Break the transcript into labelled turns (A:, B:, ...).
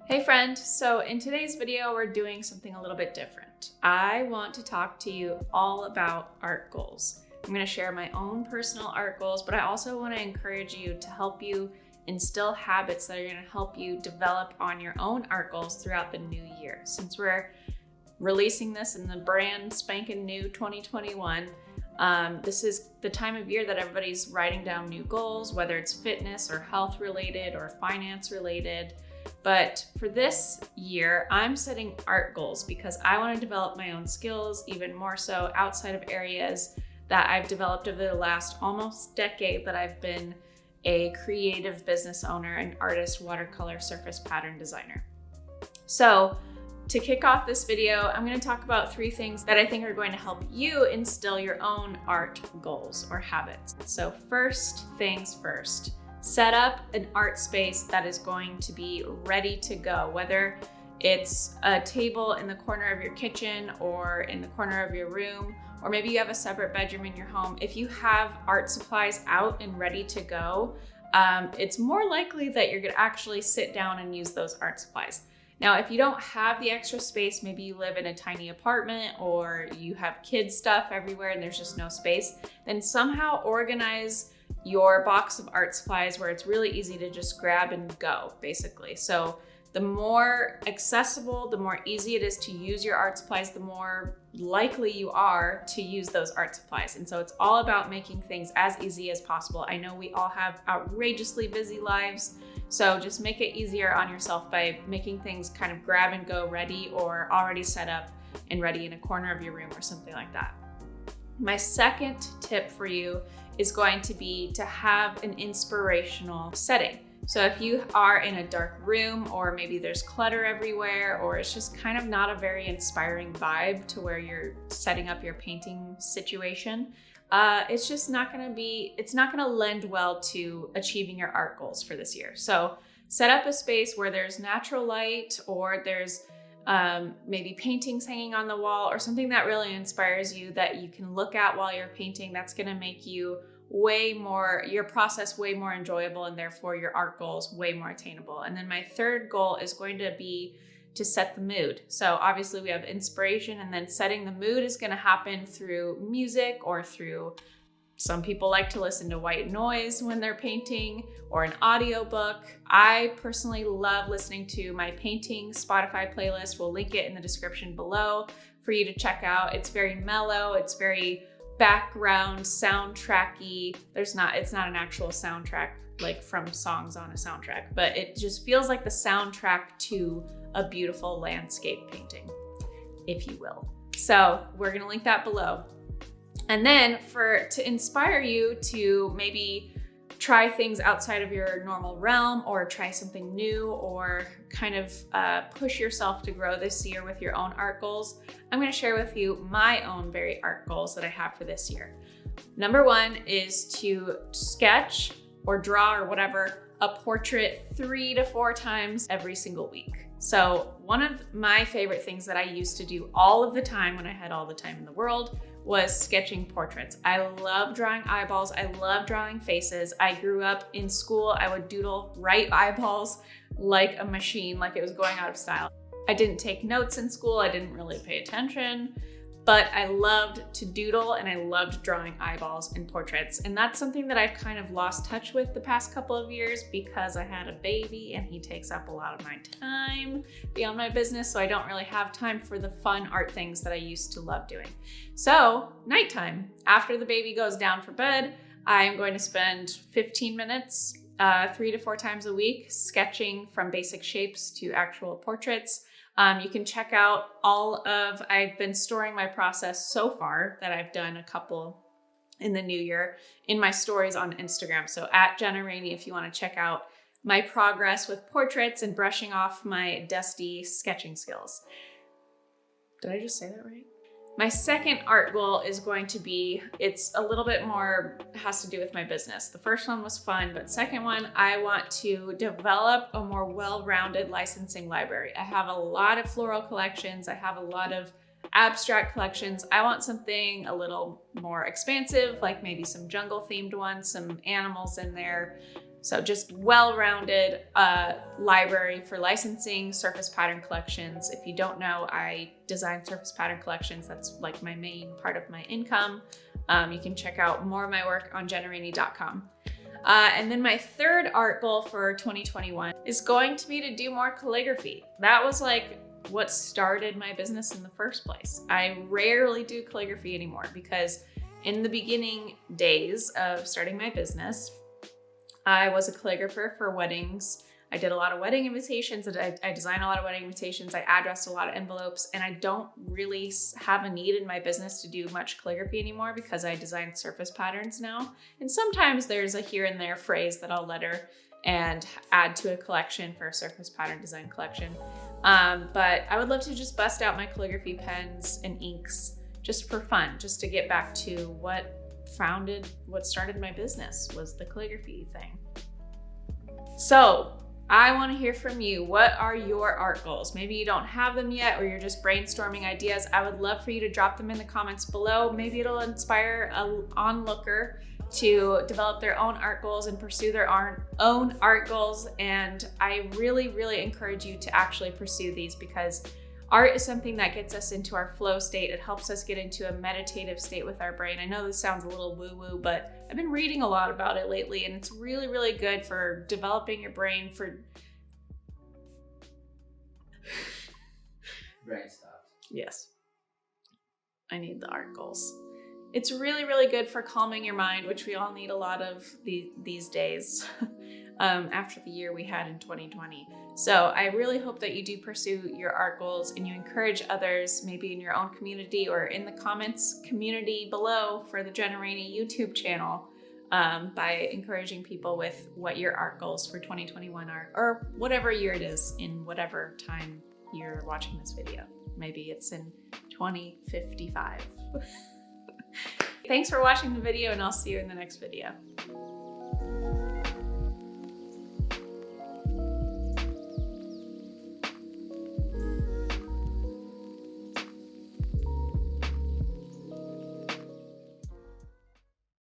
A: Hey friend, so in today's video, we're doing something a little bit different. I want to talk to you all about art goals. I'm going to share my own personal art goals, but I also want to encourage you to help you instill habits that are going to help you develop on your own art goals throughout the new year. Since we're releasing this in the brand spanking new 2021, this is the time of year that everybody's writing down new goals, whether it's fitness or health related or finance related. But for this year, I'm setting art goals because I want to develop my own skills, even more so outside of areas that I've developed over the last almost decade that I've been a creative business owner and artist, watercolor, surface pattern designer. So to kick off this video, I'm going to talk about 3 things that I think are going to help you instill your own art goals or habits. So first things first. Set up an art space that is going to be ready to go, whether it's a table in the corner of your kitchen or in the corner of your room, or maybe you have a separate bedroom in your home. If you have art supplies out and ready to go, it's more likely that you're gonna actually sit down and use those art supplies. Now, if you don't have the extra space, maybe you live in a tiny apartment or you have kids stuff everywhere and there's just no space, then somehow organize your box of art supplies where it's really easy to just grab and go, basically. So the more accessible, the more easy it is to use your art supplies, the more likely you are to use those art supplies. And so it's all about making things as easy as possible. I know we all have outrageously busy lives, so just make it easier on yourself by making things kind of grab and go ready or already set up and ready in a corner of your room or something like that. My second tip for you is going to be to have an inspirational setting. So if you are in a dark room, or maybe there's clutter everywhere, or it's just kind of not a very inspiring vibe to where you're setting up your painting situation, it's just not gonna lend well to achieving your art goals for this year. So set up a space where there's natural light, or there's maybe paintings hanging on the wall, or something that really inspires you that you can look at while you're painting. That's going to make you your process way more enjoyable, and therefore your art goals way more attainable. And then my third goal is going to be to set the mood. So obviously we have inspiration, and then setting the mood is going to happen through music, or through, some people like to listen to white noise when they're painting, or an audiobook. I personally love listening to my painting Spotify playlist. We'll link it in the description below for you to check out. It's very mellow. It's very background soundtracky. It's not an actual soundtrack like from songs on a soundtrack, but it just feels like the soundtrack to a beautiful landscape painting, if you will. So we're going to link that below. And then to inspire you to maybe try things outside of your normal realm, or try something new, or kind of push yourself to grow this year with your own art goals, I'm going to share with you my own very art goals that I have for this year. Number 1 is to sketch or draw or whatever a portrait 3 to 4 times every single week. So one of my favorite things that I used to do all of the time when I had all the time in the world was sketching portraits. I love drawing eyeballs. I love drawing faces. I grew up in school. I would doodle, write eyeballs like a machine, like it was going out of style. I didn't take notes in school. I didn't really pay attention, but I loved to doodle, and I loved drawing eyeballs in portraits. And that's something that I've kind of lost touch with the past couple of years because I had a baby and he takes up a lot of my time beyond my business. So I don't really have time for the fun art things that I used to love doing. So nighttime, after the baby goes down for bed, I am going to spend 15 minutes, 3 to 4 times a week, sketching from basic shapes to actual portraits. You can check out I've been storing my process so far that I've done a couple in the new year in my stories on Instagram. So at Jenna Rainey, if you want to check out my progress with portraits and brushing off my dusty sketching skills. Did I just say that right? My second art goal is going to be, it's a little bit more, has to do with my business. The first one was fun, but second one, I want to develop a more well-rounded licensing library. I have a lot of floral collections. I have a lot of abstract collections. I want something a little more expansive, like maybe some jungle themed ones, some animals in there, So just well-rounded library for licensing surface pattern collections. If you don't know, I design surface pattern collections. That's like my main part of my income. You can check out more of my work on jennarainey.com. And then my third art goal for 2021 is going to be to do more calligraphy. That was like what started my business in the first place. I rarely do calligraphy anymore because in the beginning days of starting my business, I was a calligrapher for weddings. I did a lot of wedding invitations. I designed a lot of wedding invitations. I addressed a lot of envelopes, and I don't really have a need in my business to do much calligraphy anymore because I design surface patterns now. And sometimes there's a here and there phrase that I'll letter and add to a collection for a surface pattern design collection. But I would love to just bust out my calligraphy pens and inks just for fun, just to get back to what started my business was the calligraphy thing. So I want to hear from you. What are your art goals? Maybe you don't have them yet, or you're just brainstorming ideas. I would love for you to drop them in the comments below. Maybe it'll inspire an onlooker to develop their own art goals and pursue their own art goals. And I really, really encourage you to actually pursue these because art is something that gets us into our flow state. It helps us get into a meditative state with our brain. I know this sounds a little woo-woo, but I've been reading a lot about it lately, and it's really, really good for developing your brain for...
B: Brain stopped.
A: Yes. I need the art goals. It's really, really good for calming your mind, which we all need a lot of these days after the year we had in 2020. So I really hope that you do pursue your art goals and you encourage others, maybe in your own community or in the comments community below for the Jenna Rainey YouTube channel, by encouraging people with what your art goals for 2021 are, or whatever year it is in whatever time you're watching this video. Maybe it's in 2055. Thanks for watching the video, and I'll see you in the next video.